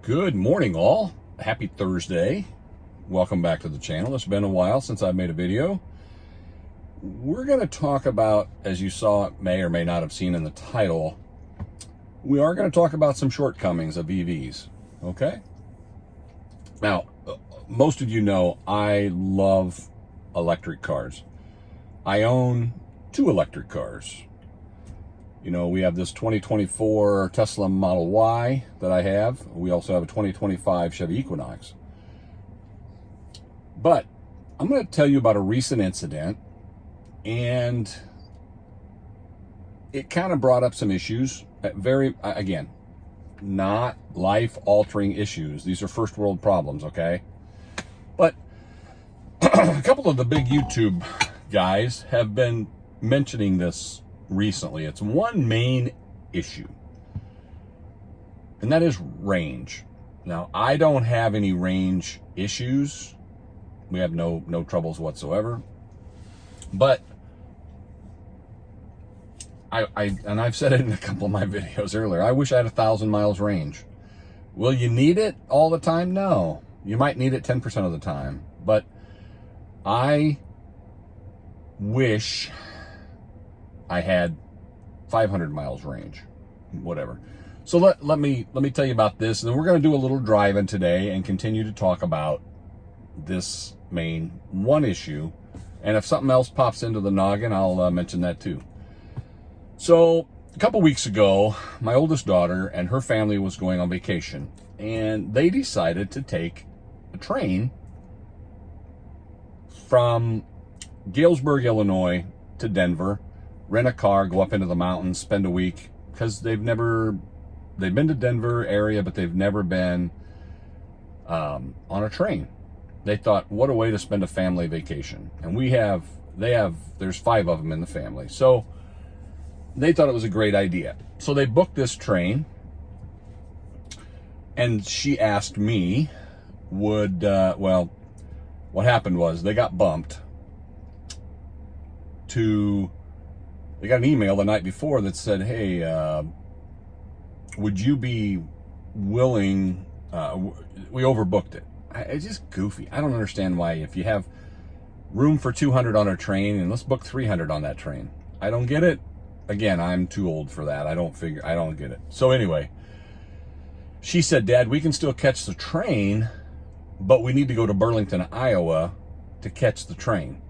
Good morning, all. Happy Thursday. Welcome back to the channel. It's been a while since I've made a video. We're going to talk about, as you saw, may or may not have seen in the title, we are going to talk about some shortcomings of EVs, okay? Now, most of you know I love electric cars. I own 2 electric cars. You know, we have this 2024 Tesla Model Y that I have. We also have a 2025 Chevy Equinox. But I'm going to tell you about a recent incident, and it kind of brought up some issues. Again, not life-altering issues. These are first-world problems, okay? But a couple of the big YouTube guys have been mentioning this recently. It's one main issue, and that is range. Now, I don't have any range issues. We have no troubles whatsoever. But I've said it in a couple of my videos earlier, I wish I had 1,000 miles range. Will you need it all the time? No. You might need it 10% of the time. But I wish I had 500 miles range, whatever. So let me tell you about this, and then we're going to do a little driving today and continue to talk about this main one issue. And if something else pops into the noggin, I'll mention that too. So a couple weeks ago, my oldest daughter and her family was going on vacation, and they decided to take a train from Galesburg, Illinois to Denver, rent a car, go up into the mountains, spend a week, because they've been to Denver area, but they've never been on a train. They thought, what a way to spend a family vacation. And there's 5 of them in the family. So they thought it was a great idea. So they booked this train, and she asked me, what happened was they got bumped they got an email the night before that said, hey, would you be willing, we overbooked it. It's just goofy. I don't understand why, if you have room for 200 on a train, and let's book 300 on that train. I don't get it. Again, I'm too old for that. I don't get it. So anyway, she said, Dad, we can still catch the train, but we need to go to Burlington, Iowa to catch the train.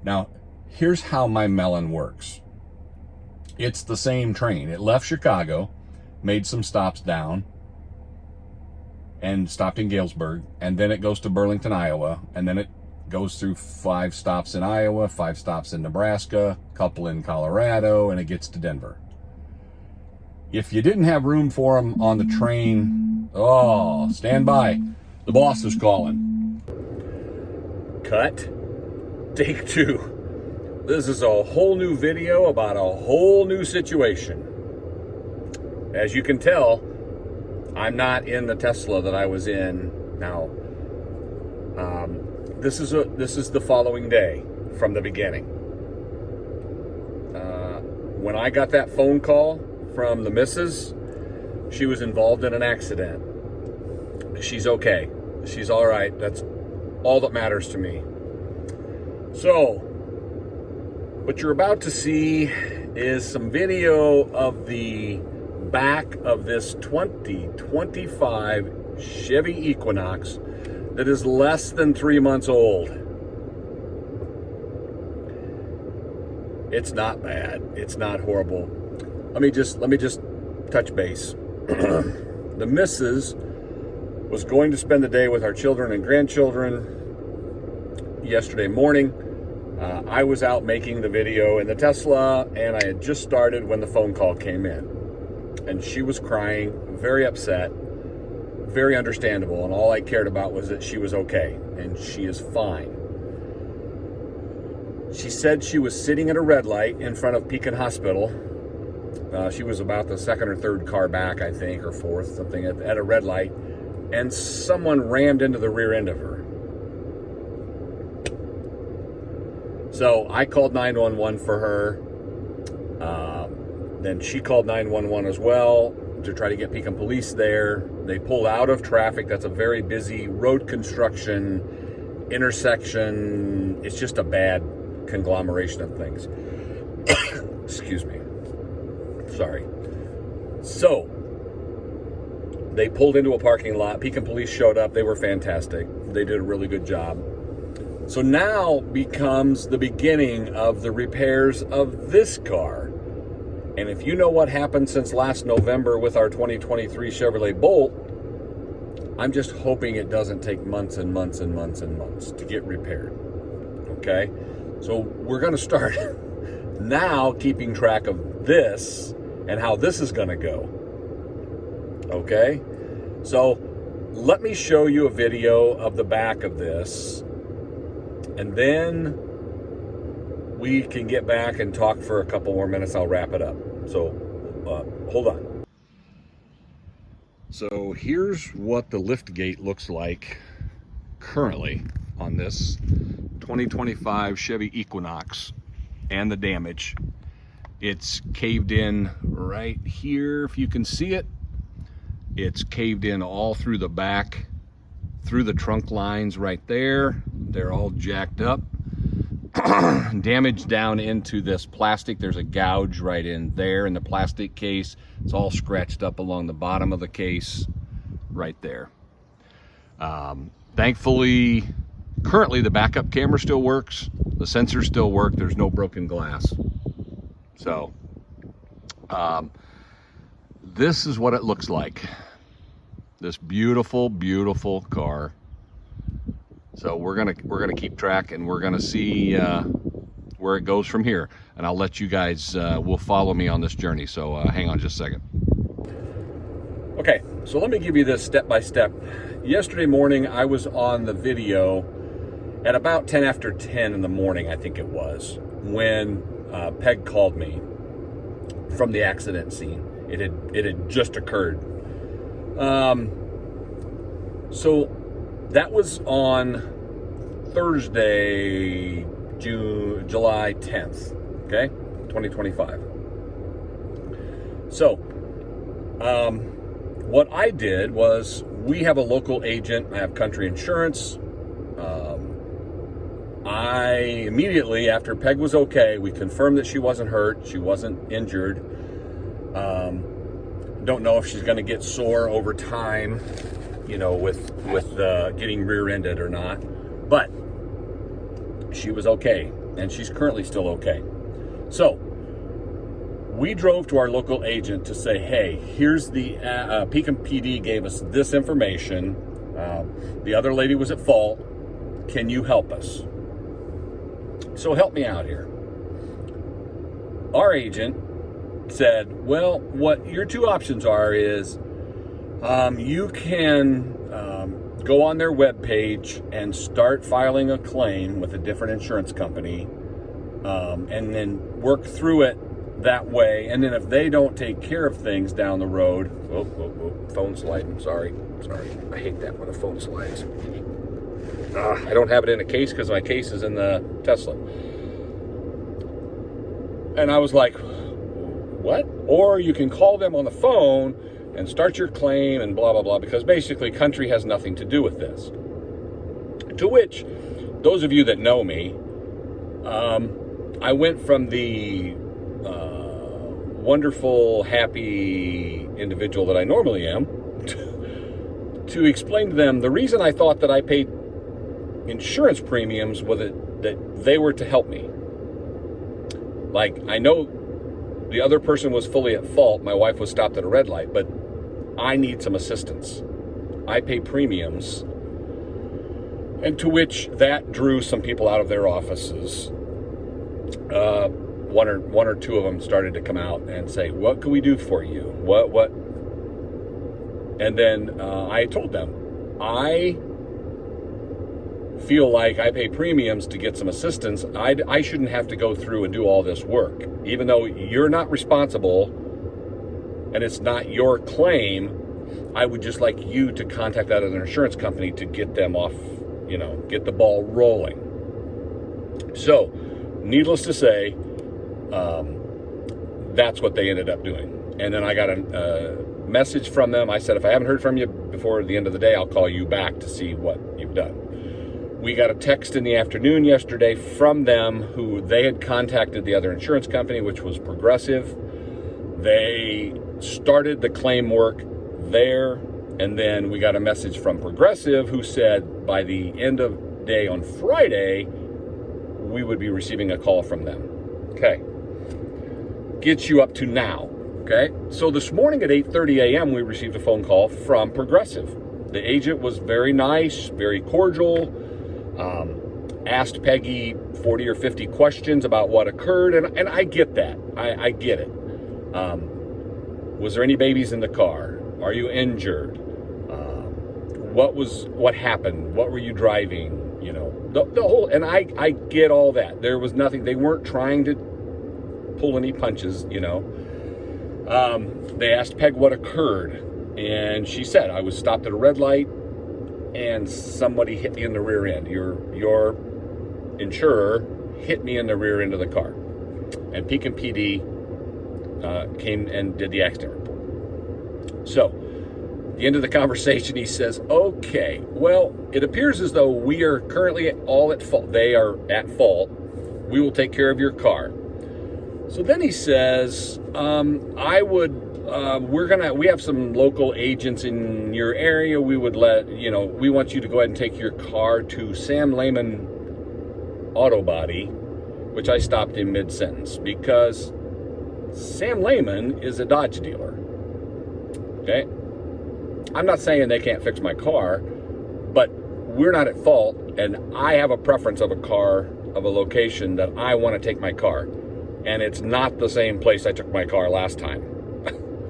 Now, here's how my melon works. It's the same train. It left Chicago, made some stops down, and stopped in Galesburg, and then it goes to Burlington, Iowa, and then it goes through 5 stops in Iowa, 5 stops in Nebraska, a couple in Colorado, and it gets to Denver. If you didn't have room for them on the train, stand by. The boss is calling. Cut. Take 2. This is a whole new video about a whole new situation. As you can tell, I'm not in the Tesla that I was in now. This is the following day from the beginning. When I got that phone call from the missus, she was involved in an accident. She's okay. She's all right. That's all that matters to me. So, what you're about to see is some video of the back of this 2025 Chevy Equinox that is less than 3 months old. It's not bad. It's not horrible. Let me just touch base. The missus was going to spend the day with our children and grandchildren yesterday morning. I was out making the video in the Tesla, and I had just started when the phone call came in. And she was crying, very upset, very understandable, and all I cared about was that she was okay, and she is fine. She said she was sitting at a red light in front of Pekin Hospital. She was about the 2nd or 3rd car back, I think, or 4th, something, at a red light, and someone rammed into the rear end of her. So I called 911 for her. Then she called 911 as well. to try to get Pekin Police there. They pulled out of traffic. That's a very busy road construction intersection. It's just a bad conglomeration of things. Excuse me. Sorry. So they pulled into a parking lot. Pekin Police showed up. They were fantastic. They did a really good job. So now becomes the beginning of the repairs of this car. And if you know what happened since last November with our 2023 Chevrolet Bolt, I'm just hoping it doesn't take months and months and months and months to get repaired. Okay? So we're going to start now keeping track of this and how this is going to go. Okay? So let me show you a video of the back of this, and then we can get back and talk for a couple more minutes. I'll wrap it up. So hold on. So here's what the lift gate looks like currently on this 2025 Chevy Equinox and the damage. It's caved in right here, if you can see it. It's caved in all through the back, through the trunk lines right there. They're all jacked up. Damage down into this plastic. There's a gouge right in there in the plastic case. It's all scratched up along the bottom of the case right there. Thankfully, currently the backup camera still works. The sensors still work. There's no broken glass. So this is what it looks like. This beautiful, beautiful car. So we're gonna keep track, and we're gonna see where it goes from here. And I'll let you guys will follow me on this journey. So hang on just a second. Okay, so let me give you this step by step. Yesterday morning, I was on the video at about 10 after 10 in the morning, I think it was, when Peg called me from the accident scene. It had just occurred. So that was on Thursday, July 10th, okay, 2025. So, what I did was, we have a local agent. I have Country Insurance. I immediately, after Peg was okay, we confirmed that she wasn't hurt, she wasn't injured. Don't know if she's going to get sore over time, you know, with getting rear-ended or not, but she was okay, and she's currently still okay. So we drove to our local agent to say, hey, here's the Pekin PD gave us this information. The other lady was at fault. Can you help us? So help me out here. Our agent said, well, what your two options are is you can go on their webpage and start filing a claim with a different insurance company, and then work through it that way. And then if they don't take care of things down the road, phone sliding, sorry. I hate that when a phone slides. I don't have it in a case because my case is in the Tesla. And I was like, what? Or you can call them on the phone and start your claim and blah, blah, blah, because basically Country has nothing to do with this. To which, those of you that know me, I went from the wonderful, happy individual that I normally am to explain to them the reason I thought that I paid insurance premiums was that they were to help me. Like, I know the other person was fully at fault. My wife was stopped at a red light, but I need some assistance. I pay premiums. And to which that drew some people out of their offices. One or two of them started to come out and say, what can we do for you? What? And then I told them, I feel like I pay premiums to get some assistance. I shouldn't have to go through and do all this work. Even though you're not responsible and it's not your claim, I would just like you to contact that other insurance company to get them off, you know, get the ball rolling. So, needless to say, that's what they ended up doing. And then I got message from them. I said, if I haven't heard from you before the end of the day, I'll call you back to see what you've done. We got a text in the afternoon yesterday from them who they had contacted the other insurance company, which was Progressive. They started the claim work there, and then we got a message from Progressive who said by the end of day on Friday, we would be receiving a call from them. Okay. Gets you up to now. Okay. So this morning at 8:30 a.m., we received a phone call from Progressive. The agent was very nice, very cordial, asked Peggy 40 or 50 questions about what occurred, and I get that. I get it. Was there any babies in the car? Are you injured? What happened? What were you driving? You know, the whole, and I get all that. There was nothing, they weren't trying to pull any punches, you know. They asked Peg what occurred, and she said, I was stopped at a red light and somebody hit me in the rear end. Your insurer hit me in the rear end of the car. And Pekin PD came and did the accident report. So, at the end of the conversation, he says, okay, well, it appears as though we are currently all at fault. They are at fault. We will take care of your car. So then he says, we have some local agents in your area. We want you to go ahead and take your car to Sam Lehman Auto Body, which I stopped in mid-sentence because Sam Lehman is a Dodge dealer. Okay? I'm not saying they can't fix my car, but we're not at fault, and I have a preference of a car, of a location that I want to take my car. And it's not the same place I took my car last time.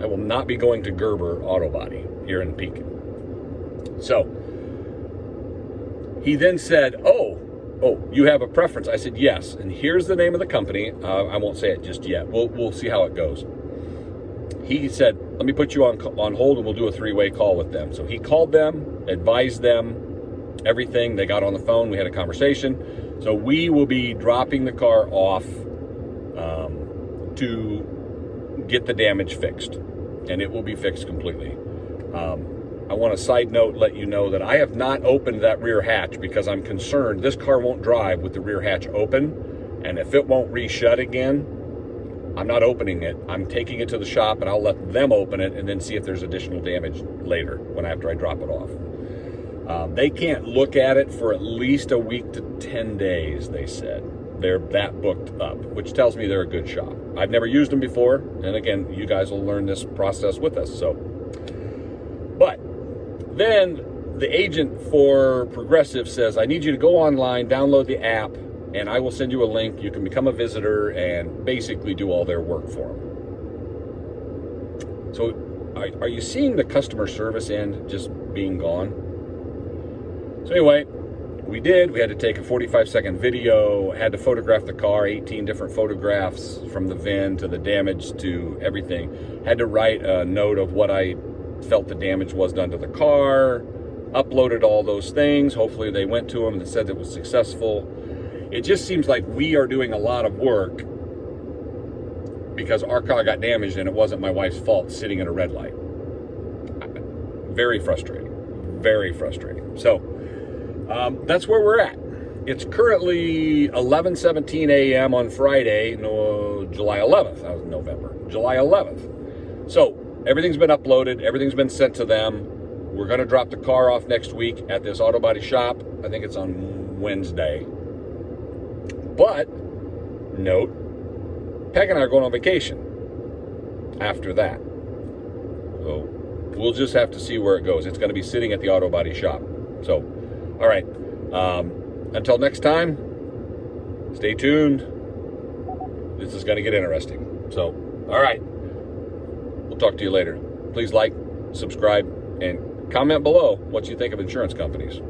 I will not be going to Gerber Auto Body here in Pekin. So, he then said, oh, you have a preference? I said, yes. And here's the name of the company. I won't say it just yet. We'll see how it goes. He said, let me put you on hold and we'll do a three-way call with them. So he called them, advised them, everything. They got on the phone. We had a conversation. So we will be dropping the car off to get the damage fixed. And it will be fixed completely. I want to side note, let you know that I have not opened that rear hatch because I'm concerned this car won't drive with the rear hatch open. And if it won't re-shut again, I'm not opening it. I'm taking it to the shop and I'll let them open it and then see if there's additional damage later after I drop it off. They can't look at it for at least a week to 10 days, they said. They're that booked up, which tells me they're a good shop. I've never used them before. And again, you guys will learn this process with us. But then the agent for Progressive says, I need you to go online, download the app, and I will send you a link. You can become a visitor and basically do all their work for them. So are you seeing the customer service end just being gone? So anyway, we had to take a 45-second video, had to photograph the car, 18 different photographs from the VIN to the damage to everything. Had to write a note of what I felt the damage was done to the car, uploaded all those things. Hopefully they went to them and said it was successful. It just seems like we are doing a lot of work because our car got damaged and it wasn't my wife's fault sitting at a red light. Very frustrating. Very frustrating. So that's where we're at. It's currently 11:17 a.m. on Friday, July 11th. That was November. July 11th. So everything's been uploaded. Everything's been sent to them. We're going to drop the car off next week at this auto body shop. I think it's on Wednesday. But, note, Peg and I are going on vacation after that. So, we'll just have to see where it goes. It's going to be sitting at the auto body shop. So, all right. Until next time, stay tuned. This is going to get interesting. So, all right. We'll talk to you later. Please like, subscribe, and comment below what you think of insurance companies.